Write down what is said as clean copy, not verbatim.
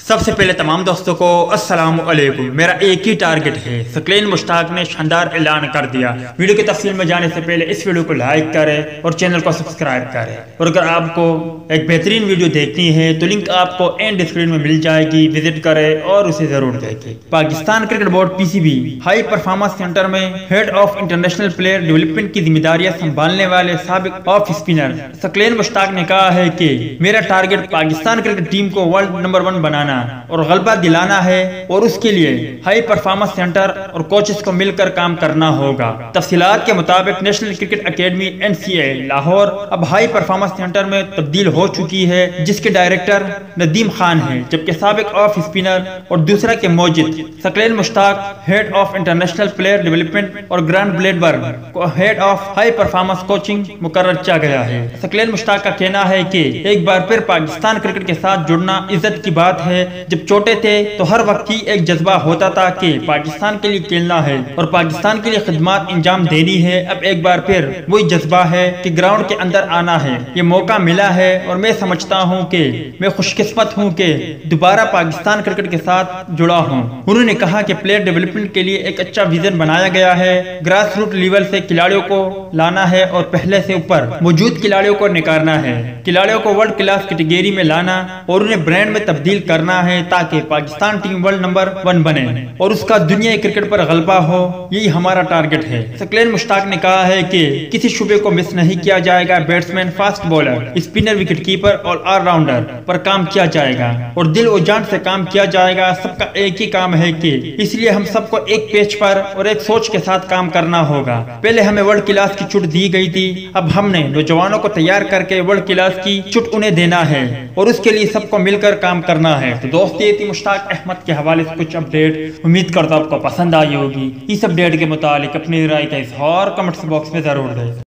सबसे पहले तमाम दोस्तों को अस्सलाम वालेकुम। मेरा एक ही टारगेट है, सकलेन मुश्ताक ने शानदार ऐलान कर दिया। वीडियो की तफसील में जाने से पहले इस वीडियो को लाइक करें और चैनल को सब्सक्राइब करें। और अगर आपको एक बेहतरीन वीडियो देखनी है तो लिंक आपको एंड स्क्रीन में मिल जाएगी, विजिट करें और उसे जरूर देखें। Pakistan cricket board PCB high performance centre में head of international player development की जिम्मेदारियां संभालने वाले साबिक ऑफ स्पिनर सकलेन मुश्ताक ने कहा है कि मेरा टारगेट पाकिस्तान क्रिकेट टीम को वर्ल्ड नंबर 1 बनाना और गलबा दिलाना है और उसके लिए हाई परफॉर्मेंस सेंटर और कोचेस को मिलकर काम करना होगा। तफसीलात के मुताबिक national cricket academy NCA Lahore अब हाई परफॉर्मेंस सेंटर में तब्दील हो चुकी है, जिसके डायरेक्टर नदीम खान है, जबकि साबिक ऑफ स्पिनर और दूसरा के मौजूद Saqlain Mushtaq head of international player development और ग्रांड ब्लेडबर्ग को head of high performance coaching मुकर्रर किया गया है। सकलेन मुश्ताक का कहना है कि एक बार फिर पाकिस्तान क्रिकेट के साथ जुड़ना इज्जत की बात है। जब छोटे थे तो हर वक्त की एक जज्बा होता था कि पाकिस्तान के लिए खेलना है और पाकिस्तान के लिए खिदमत इंजाम देनी है। अब एक बार फिर वही जज्बा है कि ग्राउंड के अंदर आना है। ये मौका मिला है और मैं समझता हूँ कि मैं खुशकिस्मत हूँ कि दोबारा पाकिस्तान क्रिकेट के साथ जुड़ा हूँ। उन्होंने कहा कि प्लेयर डेवलपमेंट के लिए एक अच्छा विजन बनाया गया है। ग्रास रूट लेवल से खिलाड़ियों को लाना है और पहले से ऊपर मौजूद खिलाड़ियों को निकालना है, खिलाड़ियों को वर्ल्ड क्लास कैटेगरी में लाना और उन्हें ब्रांड में तब्दील करना है ताकि पाकिस्तान टीम वर्ल्ड नंबर 1 बने और उसका दुनिया क्रिकेट पर गलबा हो। यही हमारा टारगेट है। सकलेन मुश्ताक ने कहा है कि किसी शुबे को मिस नहीं किया जाएगा। Batsman, fast bowler, spinner, wicket keeper और ऑलराउंडर पर काम किया जाएगा और दिल और जान से काम किया जाएगा। सबका एक ही काम है कि इसलिए हम सबको एक पेज पर और एक सोच के साथ काम करना होगा। पहले हमें वर्ल्ड क्लास की चुट दी गई थी, अब हमने नौजवानों को तैयार करके वर्ल्ड क्लास की चुट उन्हें देना है और उसके लिए सबको मिलकर काम करना है। तो दोस्त, ये थी मुश्ताक अहमद के हवाले से कुछ अपडेट। उम्मीद करता हूं आपको पसंद आई होगी। इस अपडेट के मुतालिक अपनी राय का इज़हार कमेंट्स बॉक्स में जरूर दें।